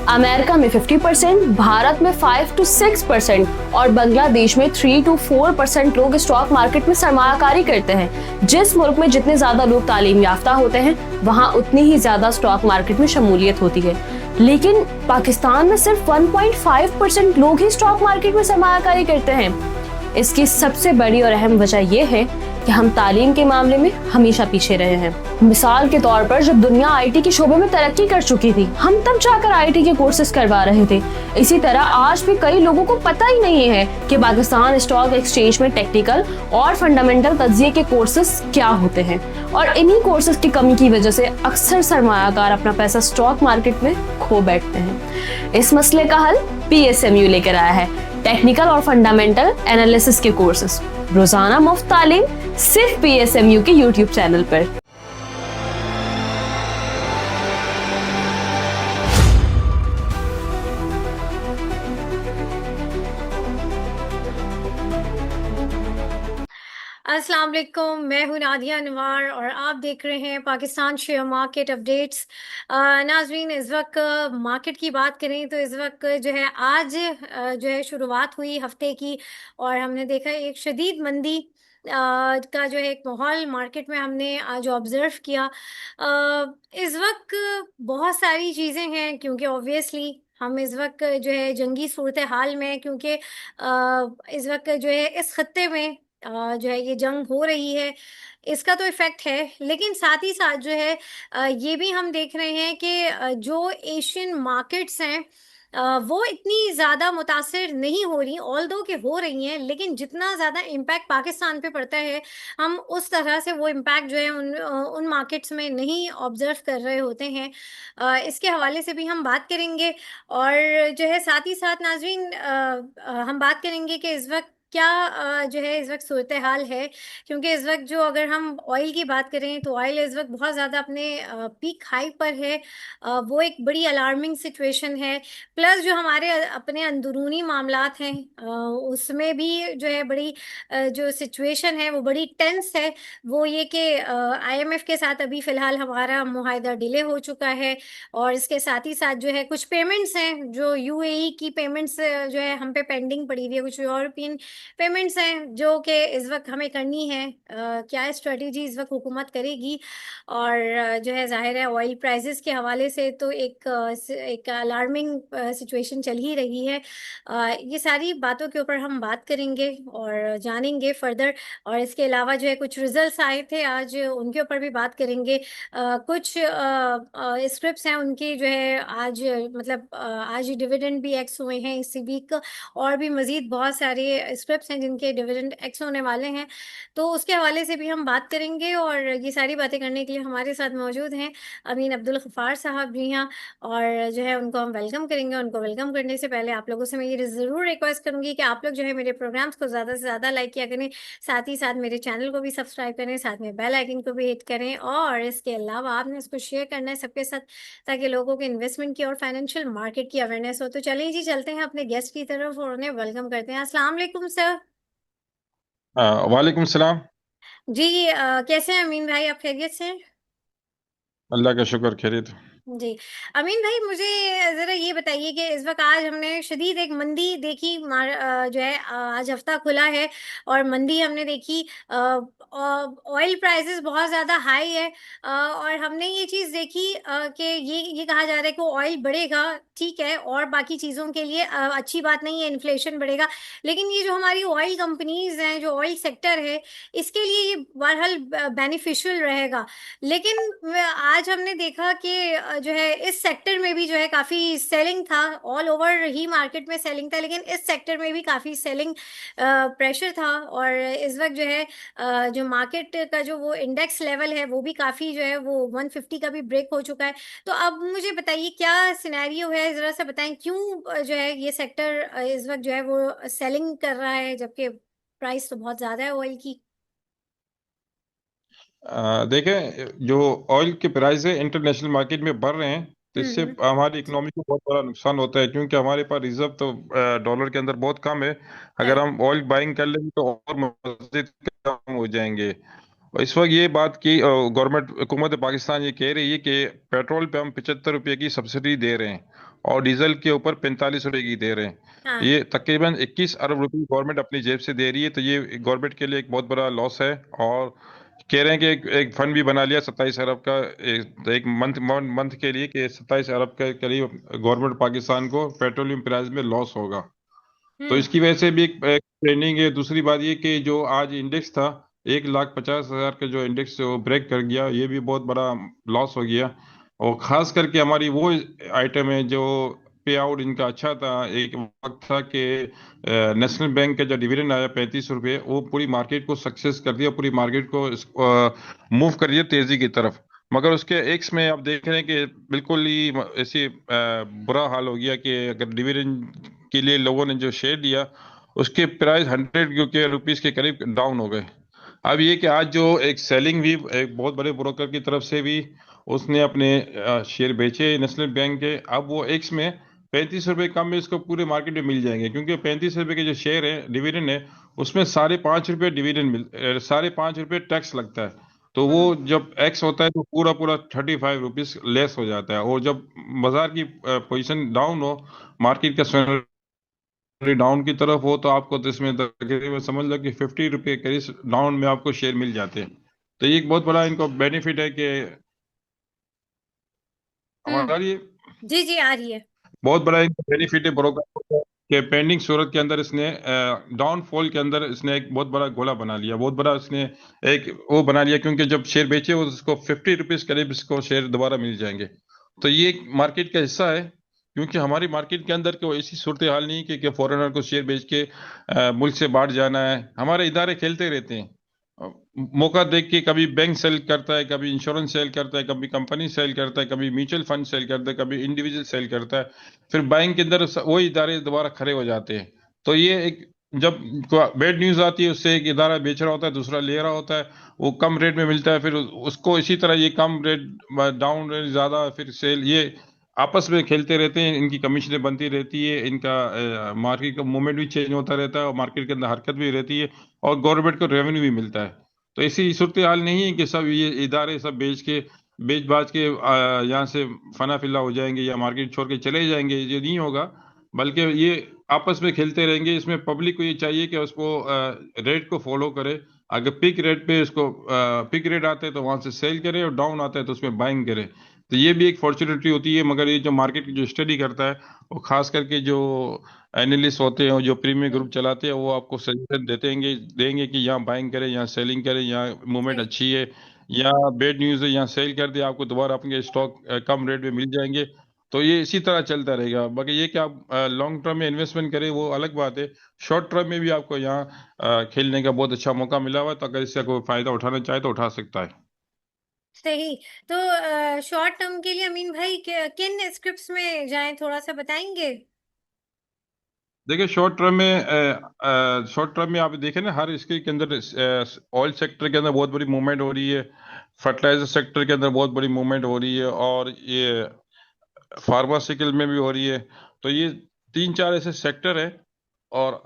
America में 50%, भारत में 5 to 6% और बांग्लादेश में 3 to 4% लोग स्टॉक मार्केट में सरमायाकारी करते हैं। जिस मुल्क में जितने ज्यादा लोग तालीम याफ्ता होते हैं, वहाँ उतनी ही ज्यादा स्टॉक मार्केट में शमूलियत होती है। लेकिन पाकिस्तान में सिर्फ 1.5% लोग ही स्टॉक मार्केट में सरमायाकारी करते हैं। इसकी सबसे बड़ी और अहम वजह यह है कि हम तालीम के मामले में हमेशा पीछे रहे हैं। मिसाल के तौर पर जब दुनिया आईटी के शोबे में तरक्की कर चुकी थी, हम तब जाकर आईटी के कोर्सेज करवा रहे थे। इसी तरह आज भी कई लोगों को पता ही नहीं है कि पाकिस्तान स्टॉक एक्सचेंज में टेक्निकल और फंडामेंटल तज्जिए के कोर्सेज क्या होते हैं, और इन्हीं कोर्सेज की कमी की वजह से अक्सर सरमायाकार अपना पैसा स्टॉक मार्केट में खो बैठते हैं। इस मसले का हल PSMU लेकर आया है, टेक्निकल और फंडामेंटल एनालिसिस के कोर्सेज, रोजाना मुफ्त तालीम सिर्फ PSMU के YouTube चैनल पर। अस्सलाम वालेकुम, मैं हूं नादिया अनवर और आप देख रहे हैं पाकिस्तान शेयर मार्केट अपडेट्स। नाज़रीन, इस वक्त मार्केट की बात करें तो इस वक्त जो है आज जो है शुरुआत हुई हफ्ते की, और हमने देखा एक शदीद मंदी का जो है एक माहौल मार्केट में हमने आज ऑब्ज़र्व किया। इस वक्त बहुत सारी चीज़ें हैं, क्योंकि ऑब्वियसली हम इस वक्त जो है जंगी सूरत हाल में, क्योंकि इस वक्त जो है इस खत्ते में जो है ये जंग हो रही है, इसका तो इफ़ेक्ट है। लेकिन साथ ही साथ जो है ये भी हम देख रहे हैं कि जो एशियन मार्केट्स हैं वो इतनी ज़्यादा मुतासिर नहीं हो रही, ऑल्दो कि हो रही हैं, लेकिन जितना ज़्यादा इम्पैक्ट पाकिस्तान पे पड़ता है, हम उस तरह से वो इम्पैक्ट जो है उन मार्केट्स में नहीं ऑब्ज़र्व कर रहे होते हैं। इसके हवाले से भी हम बात करेंगे, और जो है साथ ही साथ नाज़रीन हम बात करेंगे कि इस वक्त क्या जो है इस वक्त सूरत हाल है, क्योंकि इस वक्त जो अगर हम ऑयल की बात करें तो ऑयल इस वक्त बहुत ज़्यादा अपने पीक हाई पर है। वो एक बड़ी अलार्मिंग सिचुएशन है। प्लस जो हमारे अपने अंदरूनी मामलात हैं उसमें भी जो है बड़ी जो सिचुएशन है वो बड़ी टेंस है। वो ये कि IMF के साथ अभी फ़िलहाल हमारा मुआहदा डिले हो चुका है, और इसके साथ ही साथ जो है कुछ पेमेंट्स हैं, जो UAE की पेमेंट्स जो है हम पे पेंडिंग पड़ी हुई है, कुछ यूरोपियन पेमेंट्स हैं जो कि इस वक्त हमें करनी है। क्या स्ट्रेटजी इस वक्त हुकूमत करेगी, और जो है ज़ाहिर है ऑयल प्राइसेस के हवाले से तो एक अलार्मिंग सिचुएशन चल ही रही है। ये सारी बातों के ऊपर हम बात करेंगे और जानेंगे फर्दर, और इसके अलावा जो है कुछ रिजल्ट्स आए थे आज, उनके ऊपर भी बात करेंगे। कुछ स्क्रिप्ट्स हैं उनकी जो है आज मतलब आज डिविडेंड भी एक्स हुए हैं इसी वीक, और भी मज़ीद बहुत सारे स्क्रिप्ट्स हैं जिनके डिविडेंड एक्स होने वाले हैं, तो उसके हवाले से भी हम बात करेंगे। और ये सारी बातें करने के लिए हमारे साथ मौजूद हैं अमीन अब्दुल गफ़ार साहब जी हैं, और जो है उनको हम वेलकम करेंगे। उनको वेलकम करने से पहले आप लोगों से मैं ये ज़रूर रिक्वेस्ट करूँगी कि आप लोग जो है मेरे प्रोग्राम्स को ज़्यादा से ज़्यादा लाइक किया करें, साथ ही साथ मेरे चैनल को भी सब्सक्राइब करें, साथ में बेल आइकन को भी हिट करें, और इसके अलावा आपने इसको शेयर करना है सबके साथ, ताकि लोगों को इन्वेस्टमेंट की और फाइनेंशियल मार्केट की अवेयरनेस हो। तो चलिए जी, चलते हैं अपने गेस्ट की तरफ और उन्हें वेलकम करते हैं। अस्सलाम वालेकुम सर। वालेकुम सलाम। जी कैसे हैं अमीन भाई, आप खैरियत से हैं? अल्लाह का शुक्र, खैरियत। जी। अमीन भाई, मुझे ज़रा ये बताइए कि इस वक़्त आज हमने शदीद एक मंदी देखी, जो है आज हफ़्ता खुला है और मंदी हमने देखी। ऑयल प्राइसेस बहुत ज़्यादा हाई है, और हमने ये चीज़ देखी कि ये कहा जा रहा है कि ऑयल बढ़ेगा, ठीक है, और बाकी चीज़ों के लिए अच्छी बात नहीं है, इन्फ्लेशन बढ़ेगा। लेकिन ये जो हमारी ऑयल कंपनीज़ हैं, जो ऑयल सेक्टर है, इसके लिए ये बहरहाल बेनिफिशियल रहेगा। लेकिन आज हमने देखा कि जो है इस सेक्टर में भी जो है काफ़ी सेलिंग था, ऑल ओवर ही मार्केट में सेलिंग था, लेकिन इस सेक्टर में भी काफ़ी सेलिंग प्रेशर था। और इस वक्त जो है जो मार्केट का जो वो इंडेक्स लेवल है वो भी काफ़ी जो है वो 150 का भी ब्रेक हो चुका है। तो अब मुझे बताइए क्या सिनेरियो है, ज़रा सा बताएं क्यों जो है ये सेक्टर इस वक्त जो है वो सेलिंग कर रहा है, जबकि प्राइस तो बहुत ज़्यादा है ऑयल की। देखें, जो ऑयल के प्राइस है इंटरनेशनल मार्केट में बढ़ रहे हैं, तो इससे हम्म। हमारी इकोनॉमी को बहुत बड़ा नुकसान होता है, क्योंकि हमारे पास रिजर्व तो डॉलर के अंदर बहुत कम है। अगर राइट। हम ऑयल बाइंग कर लेंगे तो और मजीद कम हो जाएंगे। और इस वक्त ये बात की गवर्नमेंट हुकूमत पाकिस्तान ये कह रही है कि पेट्रोल पे हम 75 रुपये की सब्सिडी दे रहे हैं, और डीजल के ऊपर 45 रुपए की दे रहे हैं। हाँ। ये तकरीबन 21 अरब रुपए गवर्नमेंट अपनी जेब से दे रही है, तो ये गवर्नमेंट के लिए एक बहुत बड़ा लॉस है। और कह रहे हैं कि एक फंड भी बना लिया 27 अरब का, एक मंथ के लिए, कि 27 अरब के करीब गवर्नमेंट पाकिस्तान को पेट्रोलियम प्राइस में लॉस होगा। तो हम्म। इसकी वजह से भी एक ट्रेंडिंग है। दूसरी बात ये कि जो आज इंडेक्स था 1,50,000 का, जो इंडेक्स वो ब्रेक कर गया, ये भी बहुत बड़ा लॉस हो गया। और खास करके हमारी वो आइटम है जो पे आउट इनका अच्छा था। एक वक्त था कि नेशनल बैंक का जो डिविडेंड आया 35 रुपये, वो पूरी मार्केट को सक्सेस कर दिया, पूरी मार्केट को मूव कर दिया तेजी की तरफ। मगर उसके एक्स में आप देख रहे हैं कि बिल्कुल ही ऐसी बुरा हाल हो गया कि अगर डिविडेंड के लिए लोगों ने जो शेयर दिया, उसके प्राइस 100 रुपीज के करीब डाउन हो गए। अब ये कि आज जो एक सेलिंग भी एक बहुत बड़े ब्रोकर की तरफ से भी उसने अपने शेयर बेचे नेशनल बैंक के। अब वो एक्स में 35 रुपए कम में इसको पूरे मार्केट में मिल जाएंगे, क्योंकि 35 रुपए के जो शेयर है डिविडेंड है, उसमें 5.5 रुपए डिविडेंड 5.5 रुपए टैक्स लगता है। तो वो हम्म। जब एक्स होता है तो पूरा पूरा 35 रुपीज लेस हो जाता है। और जब बाजार की पोजीशन डाउन हो, मार्केट का डाउन की तरफ हो, तो आपको तो इसमें तकरीबन समझ लो कि 50 रुपए करीब डाउन में आपको शेयर मिल जाते हैं। तो ये एक बहुत बड़ा इनको बेनिफिट है कि हम्म। हमारा ये जी जी, आ रही है। बहुत बड़ा एक बेनिफिट है ब्रोकर को, कि पेंडिंग सूरत के अंदर इसने डाउनफॉल के अंदर इसने एक बहुत बड़ा गोला बना लिया, बहुत बड़ा इसने एक वो बना लिया। क्योंकि जब शेयर बेचे वो उसको 50 रुपीज करीब इसको शेयर दोबारा मिल जाएंगे। तो ये एक मार्केट का हिस्सा है। क्योंकि हमारी मार्केट के अंदर कोई ऐसी सूरत हाल नहीं कि फॉरेनर को शेयर बेच के मुल्क से बाहर जाना है। हमारे इदारे खेलते रहते हैं। अ, मौका देख के कभी बैंक सेल करता है, कभी इंश्योरेंस सेल करता है, कभी कंपनी सेल करता है, कभी म्यूचुअल फंड सेल करता है, कभी इंडिविजुअल सेल करता है। फिर बैंक के अंदर वही इदारे दोबारा खड़े हो जाते हैं। तो ये एक, जब बैड न्यूज आती है, उससे एक इदारा बेच रहा होता है, दूसरा ले रहा होता है, वो कम रेट में मिलता है, फिर उसको इसी तरह ये कम रेट, डाउन रेट ज्यादा, फिर सेल, ये आपस में खेलते रहते हैं। इनकी कमीशनें बनती रहती है, इनका मार्केट का मूवमेंट भी चेंज होता रहता है, और मार्केट के अंदर हरकत भी रहती है, और गवर्नमेंट को रेवेन्यू भी मिलता है। तो ऐसी सूरत हाल नहीं है कि सब ये इदारे सब बेच बाज के यहाँ से फना फिल्ला हो जाएंगे या मार्केट छोड़ के चले जाएंगे, ये नहीं होगा। बल्कि ये आपस में खेलते रहेंगे। इसमें पब्लिक को ये चाहिए कि उसको रेट को फॉलो करे। अगर पिक रेट पे इसको पिक रेट आता है तो वहां से सेल करे, और डाउन आता है तो उसमें बाइंग करे। तो ये भी एक फॉर्चुनेटली होती है। मगर ये जो मार्केट की जो स्टडी करता है, वो खास करके जो एनालिस्ट होते हैं, जो प्रीमियम हम्म। ग्रुप चलाते हैं, वो आपको सजेशन देंगे कि यहाँ बाइंग करें, यहाँ सेलिंग करें, यहाँ मूवमेंट सही। अच्छी है, या बेड न्यूज है यहाँ सेल कर दे, आपको दोबारा अपने स्टॉक कम रेट में मिल जाएंगे। तो ये इसी तरह चलता रहेगा। बाकी ये कि आप लॉन्ग टर्म में इन्वेस्टमेंट करें, वो अलग बात है। शॉर्ट टर्म में भी आपको यहाँ खेलने का बहुत अच्छा मौका मिला हुआ है, तो अगर इससे कोई फायदा उठाना चाहे तो उठा सकता है। सही। तो शॉर्ट टर्म के लिए अमीन भाई किन स्क्रिप्ट्स में जाएं, थोड़ा सा बताएंगे? देखिए, शॉर्ट टर्म में आप देखें ना, हर इसके के अंदर ऑयल सेक्टर के अंदर बहुत बड़ी मूवमेंट हो रही है, फर्टिलाइजर सेक्टर के अंदर बहुत बड़ी मूवमेंट हो रही है, और ये फार्मास्यूटिकल में भी हो रही है। तो ये तीन चार ऐसे सेक्टर है। और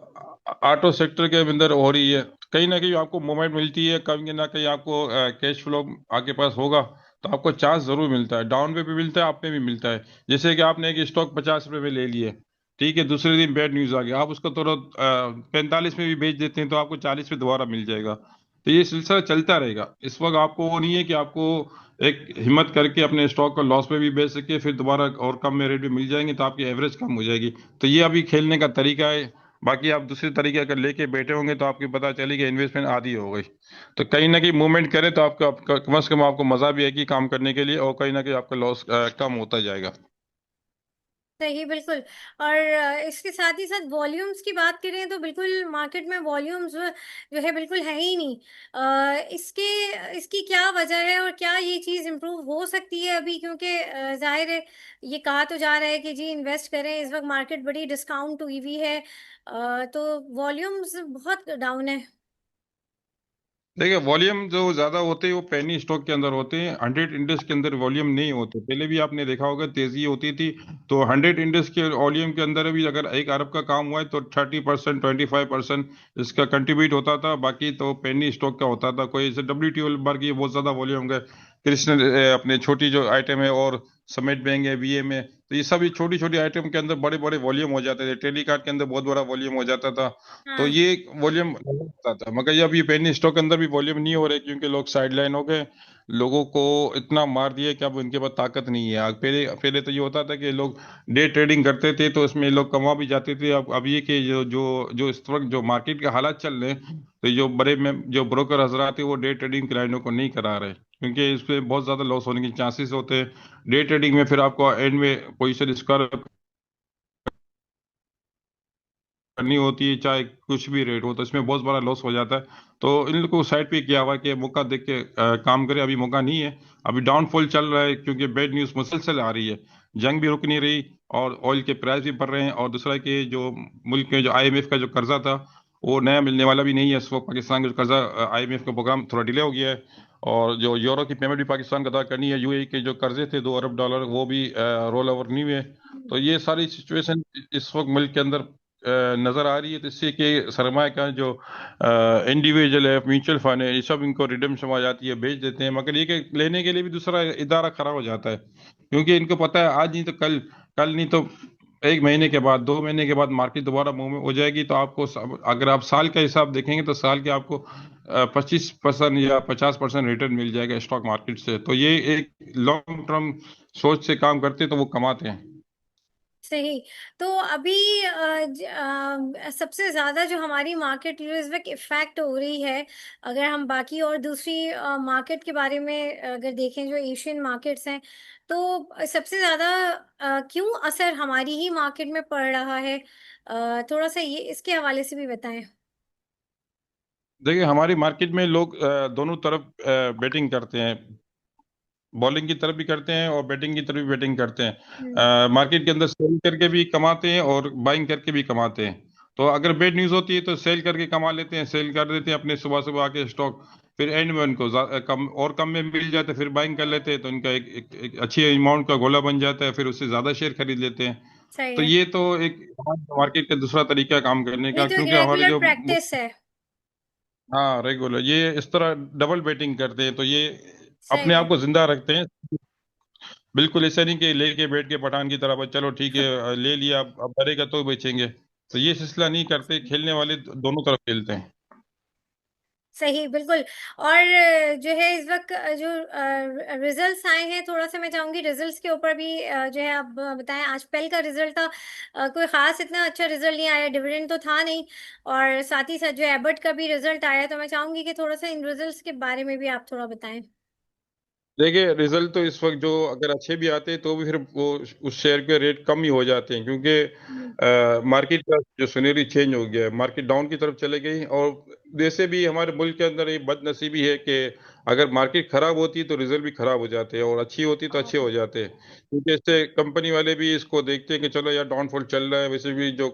ऑटो सेक्टर के अंदर हो रही है। कहीं ना कहीं आपको मूवमेंट मिलती है, कहीं ना कहीं आपको कैश फ्लो आपके पास होगा, तो आपको चांस जरूर मिलता है। डाउन पे भी मिलता है, अप पे भी मिलता है। जैसे कि आपने एक स्टॉक 50 रुपए में ले लिए, ठीक है, दूसरे दिन बैड न्यूज आ गया, आप उसको तुरंत 45 में भी बेच देते हैं, तो आपको 40 पे दोबारा मिल जाएगा। तो ये सिलसिला चलता रहेगा। इस वक्त आपको वो नहीं है कि आपको एक हिम्मत करके अपने स्टॉक को लॉस में भी बेच सके, फिर दोबारा और कम में रेट में मिल जाएंगे, तो आपकी एवरेज कम हो जाएगी। तो ये अभी खेलने का तरीका है। बाकी आप दूसरे तरीके अगर लेके बैठे होंगे तो आपको पता चलेगी इन्वेस्टमेंट आधी हो गई। तो कहीं ना कहीं मूवमेंट करें तो कम से कम आपको मजा भी आएगी काम करने के लिए, और कहीं ना कहीं आपका लॉस कम होता जाएगा। सही, बिल्कुल। और इसके साथ ही साथ वॉल्यूम्स की बात करें तो बिल्कुल मार्केट में वॉल्यूम्स जो है बिल्कुल है ही नहीं। इसके इसकी क्या वजह है, और क्या ये चीज़ इम्प्रूव हो सकती है अभी? क्योंकि जाहिर है, ये कहा तो जा रहा है कि जी इन्वेस्ट करें, इस वक्त मार्केट बड़ी डिस्काउंट हुई हुई है। तो वॉल्यूम्स बहुत डाउन है। देखिए, वॉल्यूम जो ज्यादा होते हैं वो पेनी स्टॉक के अंदर होते हैं, 100 इंडेक्स के अंदर वॉल्यूम नहीं होते। पहले भी आपने देखा होगा तेजी होती थी, तो 100 इंडेक्स के वॉल्यूम के अंदर भी अगर 1 अरब का काम हुआ है तो 30%, 25% इसका कंट्रीब्यूट होता था। बाकी तो पेनी स्टॉक का होता था। कोई जैसे WTO बार की बहुत ज्यादा वॉल्यूम है, कृष्ण अपने छोटी जो आइटम है, और समेट बैंक है, VA में तो ये सब ये छोटी छोटी आइटम के अंदर बड़े बड़े वॉल्यूम हो जाते थे, टेली कार्ड के अंदर बहुत बड़ा वॉल्यूम हो जाता था। तो हाँ। ये वॉल्यूम होता था, मगर ये अभी पेनी स्टॉक के अंदर भी वॉल्यूम नहीं हो रहे, क्योंकि लोग साइडलाइन हो गए। लोगों को इतना मार दिया कि अब उनके पास ताकत नहीं है। पहले पहले तो ये होता था कि लोग डे ट्रेडिंग करते थे, तो उसमें लोग कमा भी जाते थे। अब ये कि जो जो जो इस वक्त जो मार्केट के हालात चल रहे हैं, तो जो बड़े में जो ब्रोकर हजरात है वो डे ट्रेडिंग क्लाइंटों को नहीं करा रहे, क्योंकि इसमें बहुत ज्यादा लॉस होने के चांसेस होते हैं। डे ट्रेडिंग में फिर आपको एंड में पोजीशन स्क्वायर करनी होती है, चाहे कुछ भी रेट हो, तो इसमें बहुत बड़ा लॉस हो जाता है। तो इन लोगों को साइड पे किया हुआ है कि मौका देख के काम करे। अभी मौका नहीं है, अभी डाउनफॉल चल रहा है, क्योंकि बैड न्यूज मुसलसल आ रही है। जंग भी रुक नहीं रही, और ऑयल के प्राइस भी बढ़ रहे हैं, और दूसरा कि जो मुल्क में जो आईएमएफ का जो कर्जा था वो नया मिलने वाला भी नहीं है। इस वक्त पाकिस्तान का जो कर्जा, आईएमएफ का प्रोग्राम थोड़ा डिले हो गया है, और जो यूरो की पेमेंट भी पाकिस्तान को अदा करनी है। यूएई के जो कर्जे थे $2 अरब, वो भी रोल ओवर नहीं हुए। तो ये सारी सिचुएशन इस वक्त मुल्क के अंदर नजर आ रही है। तो इससे कि सरमाए का जो इंडिविजुअल है, म्यूचुअल फंड है, ये सब इनको रिडम्पशन आ जाती है, बेच देते हैं। मगर ये कि लेने के लिए भी दूसरा इदारा खड़ा हो जाता है, क्योंकि इनको पता है आज नहीं तो कल, कल नहीं तो 1 महीने के बाद, 2 महीने के बाद मार्केट दोबारा मुंह में हो जाएगी। तो आपको अगर आप साल का हिसाब देखेंगे तो साल के आपको 25% या 50% रिटर्न मिल जाएगा स्टॉक मार्केट से। तो ये एक लॉन्ग टर्म सोच से काम करते हैं, तो वो कमाते हैं। सही। तो अभी सबसे ज्यादा जो हमारी मार्केट इस वक्त इफेक्ट हो रही है, अगर हम बाकी और दूसरी मार्केट के बारे में अगर देखें, जो एशियन मार्केट्स हैं, तो सबसे ज्यादा क्यों असर हमारी ही मार्केट में पड़ रहा है? थोड़ा सा ये इसके हवाले से भी बताएं। देखिए, हमारी मार्केट में लोग दोनों तरफ बैटिंग करते हैं। बॉलिंग की तरफ भी करते हैं और बैटिंग की तरफ भी बैटिंग करते हम्म। हैं। मार्केट के अंदर सेल करके भी कमाते हैं और बाइंग करके भी कमाते हैं। तो अगर बैड न्यूज होती है तो सेल करके कमा लेते हैं, सेल कर देते हैं अपने सुबह सुबह आके स्टॉक। फिर एंड में उनको कम और कम में मिल जाते हैं, फिर बाइंग कर लेते हैं, तो उनका एक अच्छी अमाउंट का गोला बन जाता है, फिर उससे ज्यादा शेयर खरीद लेते हैं। सही तो है। ये तो एक मार्केट का दूसरा तरीका है काम करने ये का, तो एक क्योंकि हमारे रेगुलर जो, प्रैक्टिस है। हाँ, रेगुलर ये इस तरह डबल बेटिंग करते हैं, तो ये सही अपने है। आप को जिंदा रखते हैं। बिल्कुल ऐसा नहीं कि लेके बैठ के पठान की तरह, बस चलो ठीक है ले लिया, अब मरेगा तो बेचेंगे। तो ये सिलसिला नहीं करते, खेलने वाले दोनों तरफ खेलते हैं। सही, बिल्कुल। और जो है इस वक्त जो रिजल्ट्स आए हैं, थोड़ा सा मैं चाहूंगी रिजल्ट्स के ऊपर भी जो है आप बताएं। आज पेल का रिजल्ट था, कोई खास इतना अच्छा रिजल्ट नहीं आया, डिविडेंड तो था नहीं। और साथ ही साथ जो एबर्ट का भी रिजल्ट आया, तो मैं चाहूंगी कि थोड़ा सा इन रिजल्ट्स के बारे में भी आप थोड़ा बताएं। देखिए, रिजल्ट तो इस वक्त जो अगर अच्छे भी आते हैं तो भी फिर वो उस शेयर के रेट कम ही हो जाते हैं, हम्म। क्योंकि मार्केट का जो सिनेरी चेंज हो गया है, मार्केट डाउन की तरफ चले गई। और वैसे भी हमारे मुल्क के अंदर ये बदनसीबी है कि अगर मार्केट खराब होती है तो रिजल्ट भी खराब हो जाते हैं, और अच्छी होती तो अच्छे हो जाते हैं। क्योंकि इससे कंपनी वाले भी इसको देखते हैं कि चलो यार डाउनफॉल चल रहा है। वैसे भी जो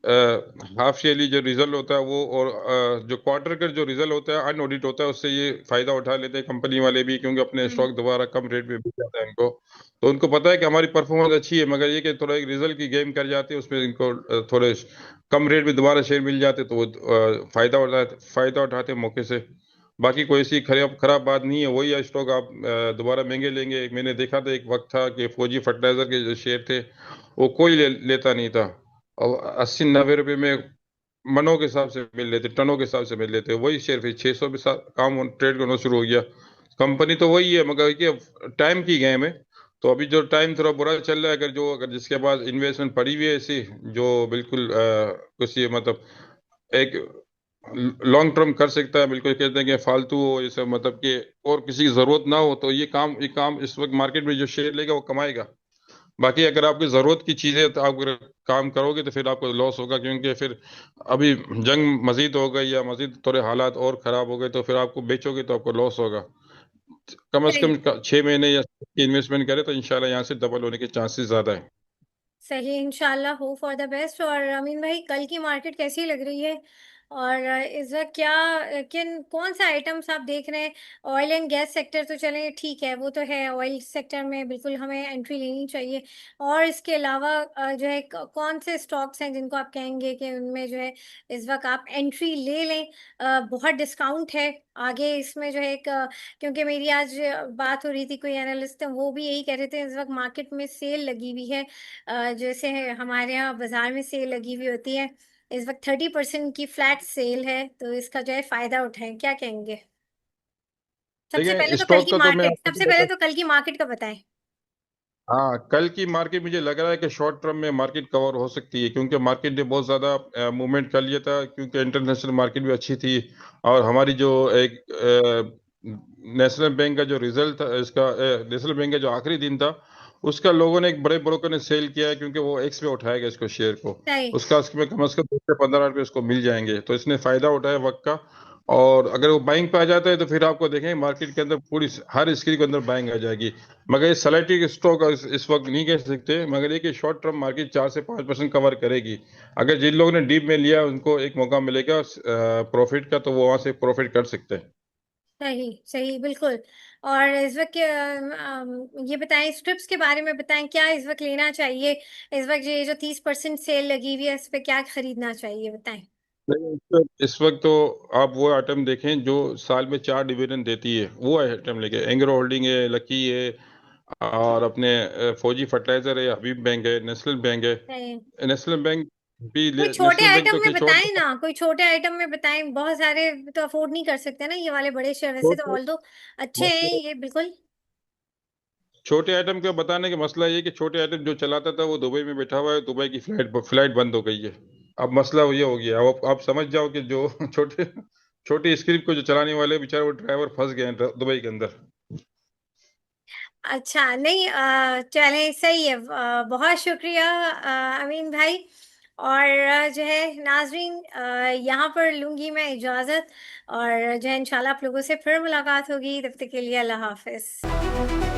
हाफ ईयरली जो रिजल्ट होता है वो, और जो क्वार्टर का जो रिजल्ट होता है अनऑडिट होता है, उससे ये फायदा उठा लेते हैं कंपनी वाले भी, क्योंकि अपने हम्म। स्टॉक दोबारा कम रेट पे बिक जाता है इनको। तो उनको पता है कि हमारी परफॉर्मेंस अच्छी है, मगर ये कि थोड़ा एक रिजल्ट की गेम कर जाते हैं, उसमें इनको थोड़े कम रेट में दोबारा शेयर मिल जाते, तो वो फायदा उठाते हैं मौके से। बाकी कोई ऐसी खराब खराब बात नहीं है। वही स्टॉक आप दोबारा महंगे लेंगे। मैंने देखा था, एक वक्त था कि फौजी फर्टिलाइजर के जो शेयर थे वो कोई लेता नहीं था, और 80-90 रुपए में मनों के हिसाब से मिल लेते, टनों के हिसाब से मिल लेते। वही शेयर फिर 600 पे काम ट्रेड करना शुरू हो गया। कंपनी तो वही है, मगर कि टाइम की गेम है। तो अभी जो टाइम थोड़ा बुरा चल रहा है, अगर जिसके पास इन्वेस्टमेंट पड़ी हुई है ऐसी, जो बिल्कुल कुछ ये मतलब एक लॉन्ग टर्म कर सकता है, बिल्कुल कहते हैं कि फालतू हो ये सब, मतलब कि और किसी की जरूरत ना हो, तो ये काम इस वक्त मार्केट में जो शेयर लेगा वो कमाएगा। बाकी अगर आपकी जरूरत की चीजें तो आप अगर काम करोगे तो फिर आपको लॉस होगा, क्योंकि फिर अभी जंग मजीद हो गई या मजीद थोड़े हालात और खराब हो गए, तो फिर आपको बेचोगे तो आपको लॉस होगा। कम से सही। कम 6 महीने या इन्वेस्टमेंट करें तो इंशाल्लाह यहाँ से डबल होने के चांसेस ज्यादा है। सही, इंशाल्लाह, हो फॉर द बेस्ट। और अमीन भाई, कल की मार्केट कैसी लग रही है? और इस वक़्त क्या कौन सा आइटम्स आप देख रहे हैं? ऑयल एंड गैस सेक्टर तो चलें ठीक है, वो तो है, ऑयल सेक्टर में बिल्कुल हमें एंट्री लेनी चाहिए। और इसके अलावा जो है कौन से स्टॉक्स हैं जिनको आप कहेंगे कि उनमें जो है इस वक़्त आप एंट्री ले लें? बहुत डिस्काउंट है आगे इसमें जो है क्योंकि मेरी आज बात हो रही थी, कोई एनालिस्ट है वो भी यही कह रहे थे इस वक़्त मार्केट में सेल लगी हुई है। जैसे हमारे यहाँ बाज़ार में सेल लगी हुई होती है, इस वक़्त 30% की फ्लैट सेल है, तो इसका जो है फ़ायदा उठाएँ, क्या कहेंगे? देखिए स्टॉक का तो मैं आपको सबसे पहले तो कल की मार्केट का बताएँ। हाँ, कल की मार्केट मुझे लग रहा है कि शॉर्ट टर्म में मार्केट कवर हो सकती है, क्योंकि मार्केट ने बहुत ज़्यादा मूवमेंट कर लिया था, क्योंकि इंटरनेशनल मार्केट भी अच्छी थी और हमारी जो एक नेशनल बैंक का जो रिजल्ट था इसका, नेशनल बैंक का जो आखिरी दिन था उसका लोगों ने, एक बड़े ब्रोकर ने सेल किया है, क्योंकि वो एक्स पे उठाएगा इसको, शेयर को, सही, उसका उसमें कम से कम 10 से 15 रुपये उसको मिल जाएंगे, तो इसने फायदा उठाया वक्त का। और अगर वो बाइंग पे आ जाता है तो फिर आपको देखेंगे मार्केट के अंदर पूरी हर स्क्रीन के अंदर बाइंग आ जाएगी। मगर ये सेलेक्टिव स्टॉक इस वक्त नहीं कह सकते, मगर ये कि शॉर्ट टर्म मार्केट 4 से 5% कवर करेगी। अगर जिन लोगों ने डीप में लिया उनको एक मौका मिलेगा प्रॉफिट का, तो वो वहां से प्रॉफिट कर सकते हैं। सही, सही, बिल्कुल। और इस वक़्त ये बताएँ स्ट्रिप्स के बारे में बताएँ, क्या इस वक़्त लेना चाहिए? इस वक़्त ये जो 30% सेल लगी हुई है, इस पे क्या खरीदना चाहिए बताएँ? नहीं, इस वक्त तो आप वो आइटम देखें जो साल में 4 डिविडेंड देती है, वो आइटम लेके, एंग्रो होल्डिंग है, लकी है, और अपने फौजी फर्टिलाइजर है, हबीब बैंक है, नेशनल बैंक है। सही। नेशनल बैंक भी कोई छोटे नेशनल बैंक आइटम तो में खैर छोड़ बताएँ ना, कोई छोटे आइटम में बताएँ, बहुत सारे तो अफ़ोर्ड नहीं कर सकते ना ये वाले बड़े शेयर, वैसे तो ऑल्दो अच्छे हैं ये बिल्कुल। छोटे आइटम का बताने का मसला ये है कि छोटे आइटम जो चलाता था वो दुबई में बैठा हुआ है, दुबई की फ्लाइट बंद हो गई है। अब मसला ये हो गया, अब आप समझ जाओ कि जो छोटे छोटी स्क्रिप्ट को जो चलाने वाले बेचारे वो ड्राइवर फंस गए हैं दुबई के अंदर। अच्छा, नहीं चलें सही है। बहुत शुक्रिया अमीन भाई। और जो है नाज़रीन यहाँ पर लूँगी मैं इजाज़त और जो है इंशाल्लाह आप लोगों से फिर मुलाकात होगी, तब तक के लिए अल्लाह हाफ़िज़।